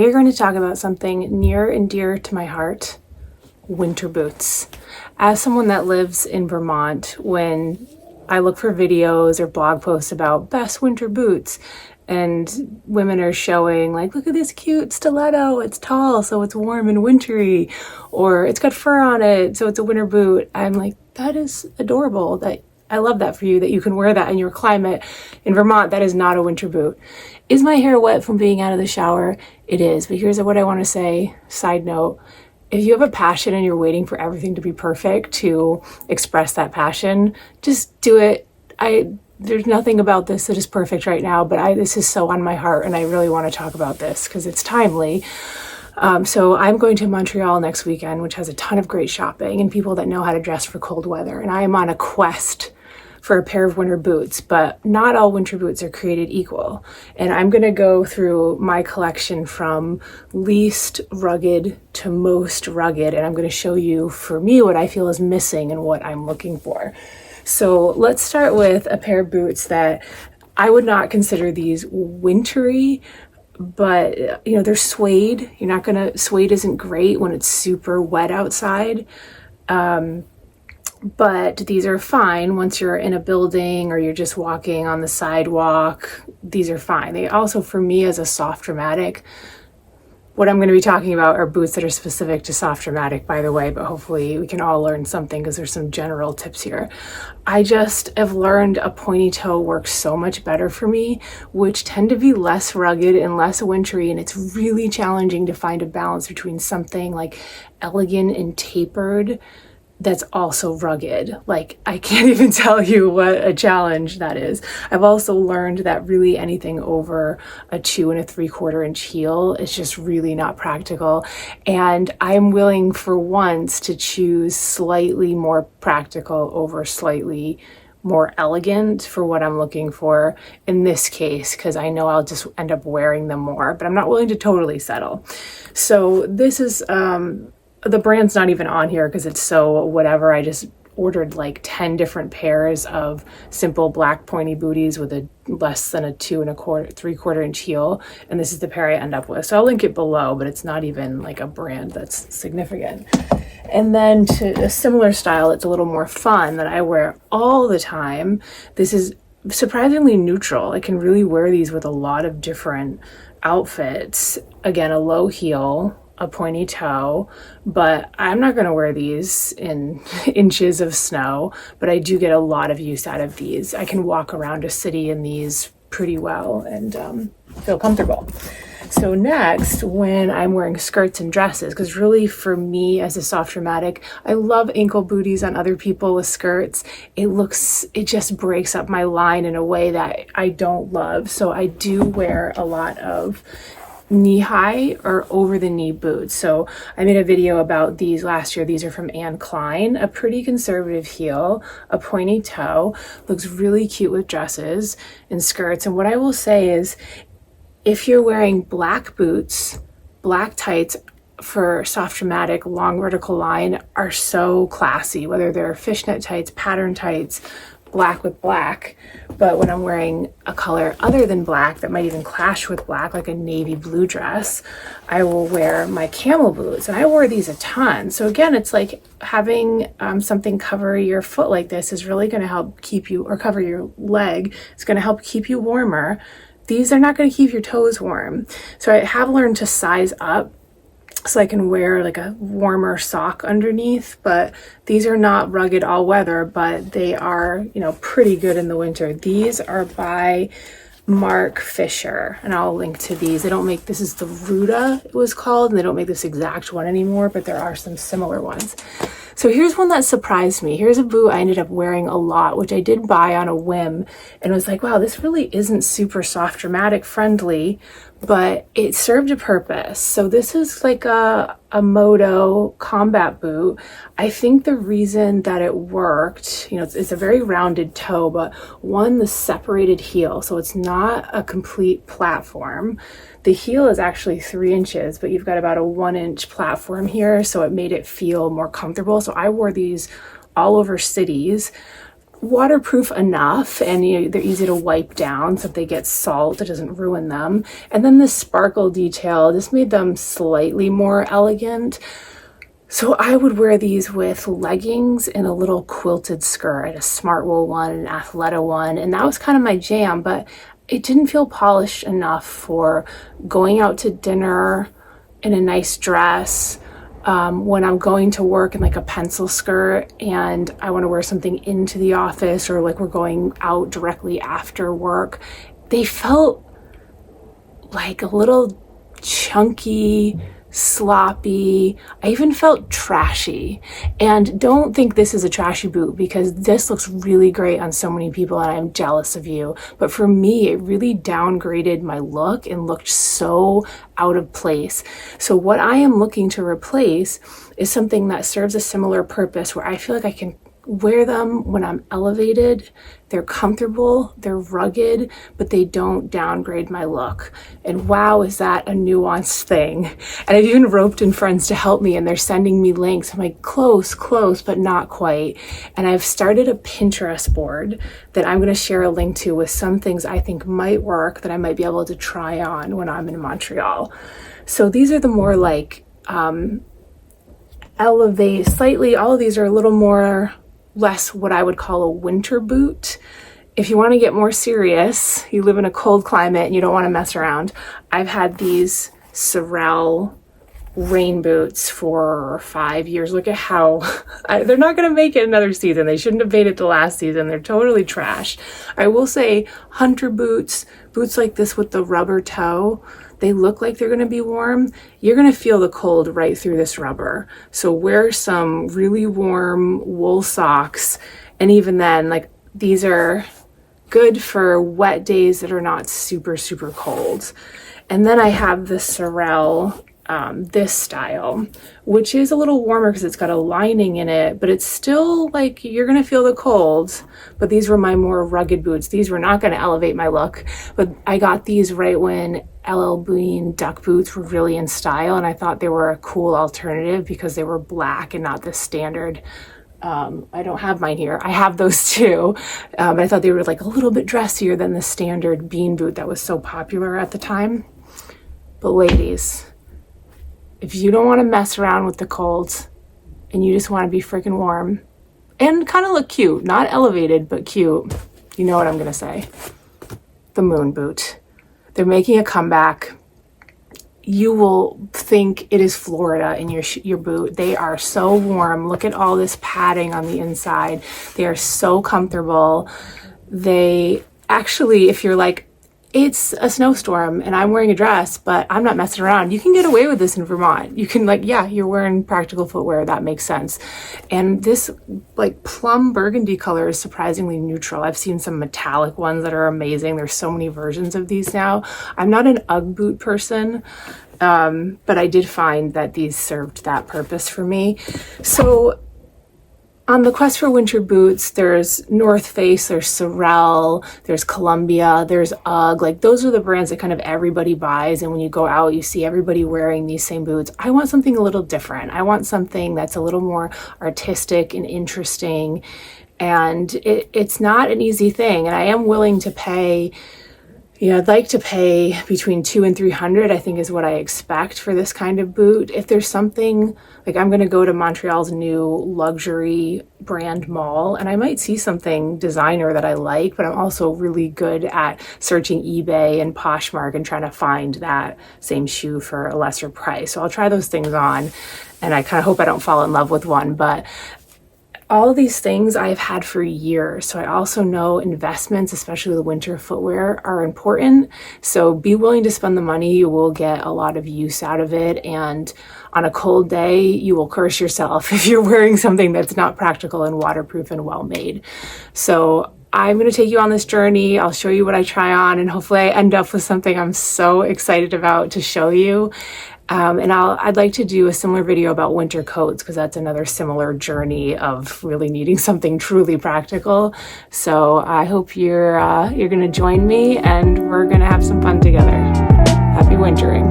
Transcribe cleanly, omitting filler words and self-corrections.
we're going to talk about something near and dear to my heart, winter boots. As someone that lives in Vermont, when I look for videos or blog posts about best winter boots, and women are showing like, look at this cute stiletto, it's tall so it's warm and wintry, or it's got fur on it so it's a winter boot, I'm like, that is adorable. That I love that for you, that you can wear that in your climate. In Vermont, that is not a winter boot. Is my hair wet from being out of the shower? It is, but here's what I want to say. Side note, if you have a passion and you're waiting for everything to be perfect to express that passion, just do it. There's nothing about this that is perfect right now, but this is so on my heart and I really want to talk about this because it's timely. So I'm going to Montreal next weekend, which has a ton of great shopping and people that know how to dress for cold weather. And I am on a quest for a pair of winter boots, but not all winter boots are created equal. And I'm going to go through my collection from least rugged to most rugged. And I'm going to show you, for me, what I feel is missing and what I'm looking for. So let's start with a pair of boots that I would not consider these wintry, but they're suede. Suede isn't great when it's super wet outside. But these are fine once you're in a building or you're just walking on the sidewalk. These are fine. They also, for me as a soft dramatic, what I'm going to be talking about are boots that are specific to soft dramatic, by the way, but hopefully we can all learn something because there's some general tips here. I just have learned a pointy toe works so much better for me, which tend to be less rugged and less wintry, and it's really challenging to find a balance between something like elegant and tapered that's also rugged. Like, I can't even tell you what a challenge that is. I've also learned that really anything over a 2 3/4 inch heel is just really not practical. And I'm willing for once to choose slightly more practical over slightly more elegant for what I'm looking for in this case, because I know I'll just end up wearing them more, but I'm not willing to totally settle. So this is, the brand's not even on here because it's so whatever. I just ordered like 10 different pairs of simple black pointy booties with a less than a 2 3/4 inch heel. And this is the pair I end up with. So I'll link it below, but it's not even like a brand that's significant. And then to a similar style, it's a little more fun that I wear all the time. This is surprisingly neutral. I can really wear these with a lot of different outfits. Again, a low heel, a pointy toe, but I'm not going to wear these in inches of snow, but I do get a lot of use out of these. I can walk around a city in these pretty well and feel comfortable. So next, when I'm wearing skirts and dresses, because really for me as a soft dramatic, I love ankle booties on other people with skirts. It just breaks up my line in a way that I don't love. So I do wear a lot of knee-high or over-the-knee boots. So I made a video about these last year. These are from Anne Klein, a pretty conservative heel, a pointy toe, looks really cute with dresses and skirts. And what I will say is, if you're wearing black boots, black tights for soft dramatic, long vertical line are so classy, whether they're fishnet tights, pattern tights, black with black. But when I'm wearing a color other than black that might even clash with black, like a navy blue dress, I will wear my camel boots. And I wore these a ton. So again, it's like having something cover your foot like this is really going to help keep you, or cover your leg. It's going to help keep you warmer. These are not going to keep your toes warm. So I have learned to size up so I can wear like a warmer sock underneath, but these are not rugged all weather, but they are, pretty good in the winter. These are by Mark Fisher, and I'll link to these. This is the Ruta, it was called, and they don't make this exact one anymore, but there are some similar ones. So here's one that surprised me. Here's a boot I ended up wearing a lot, which I did buy on a whim, and was like, wow, this really isn't super soft dramatic friendly, but it served a purpose. So this is like a moto combat boot. I think the reason that it worked, it's a very rounded toe, but the separated heel, so it's not a complete platform. The heel is actually 3 inches, but you've got about a 1 inch platform here, so it made it feel more comfortable. So I wore these all over cities. waterproof enough, and they're easy to wipe down, so if they get salt, it doesn't ruin them. And then the sparkle detail just made them slightly more elegant. So I would wear these with leggings and a little quilted skirt. I had a smart wool one, an Athleta one, and that was kind of my jam, but it didn't feel polished enough for going out to dinner in a nice dress, when I'm going to work in like a pencil skirt and I want to wear something into the office, or like we're going out directly after work. They felt like a little chunky, sloppy. I even felt trashy. And don't think this is a trashy boot, because this looks really great on so many people and I'm jealous of you. But for me, it really downgraded my look and looked so out of place. So what I am looking to replace is something that serves a similar purpose, where I feel like I can wear them when I'm elevated. They're comfortable, they're rugged, but they don't downgrade my look. And wow, is that a nuanced thing. And I've even roped in friends to help me, and they're sending me links. I'm like, close, but not quite. And I've started a Pinterest board that I'm going to share a link to with some things I think might work that I might be able to try on when I'm in Montreal. So these are the more like elevate slightly. All of these are a little more less what I would call a winter boot. If you want to get more serious, you live in a cold climate and you don't want to mess around, I've had these Sorel rain boots for 5 years. Look at how they're not going to make it another season. They shouldn't have made it to last season. They're totally trash. I will say hunter boots like this with the rubber toe, they look like they're going to be warm. You're going to feel the cold right through this rubber. So wear some really warm wool socks. And even then, like, these are good for wet days that are not super, super cold. And then I have the Sorel, this style, which is a little warmer because it's got a lining in it, but it's still like you're going to feel the cold. But these were my more rugged boots. These were not going to elevate my look, but I got these right when LL Bean duck boots were really in style, and I thought they were a cool alternative because they were black and not the standard. I don't have mine here. I have those too, but I thought they were like a little bit dressier than the standard bean boot that was so popular at the time. But ladies, if you don't want to mess around with the cold and you just want to be freaking warm and kind of look cute, not elevated, but cute, you know what I'm going to say. The moon boot. They're making a comeback. You will think it is Florida in your boot. They are so warm. Look at all this padding on the inside. They are so comfortable. They actually, if you're like, it's a snowstorm and I'm wearing a dress, but I'm not messing around, you can get away with this in Vermont. You can, like, yeah, you're wearing practical footwear. That makes sense. And this like plum burgundy color is surprisingly neutral. I've seen some metallic ones that are amazing. There's so many versions of these now. I'm not an UGG boot person, but I did find that these served that purpose for me. So on the quest for winter boots, there's North Face, there's Sorel, there's Columbia, there's UGG. Like, those are the brands that kind of everybody buys. And when you go out, you see everybody wearing these same boots. I want something a little different. I want something that's a little more artistic and interesting. And it's not an easy thing. And I am willing to pay, I'd like to pay between $200 and $300, I think is what I expect for this kind of boot. If there's something, like, I'm going to go to Montreal's new luxury brand mall and I might see something designer that I like, but I'm also really good at searching eBay and Poshmark and trying to find that same shoe for a lesser price. So I'll try those things on, and I kind of hope I don't fall in love with one, but all of these things I've had for years. So I also know investments, especially with winter footwear, are important. So be willing to spend the money. You will get a lot of use out of it. And on a cold day, you will curse yourself if you're wearing something that's not practical and waterproof and well made. So I'm going to take you on this journey. I'll show you what I try on, and hopefully I end up with something I'm so excited about to show you. And I'd like to do a similar video about winter coats, because that's another similar journey of really needing something truly practical. So I hope you're going to join me, and we're going to have some fun together. Happy wintering.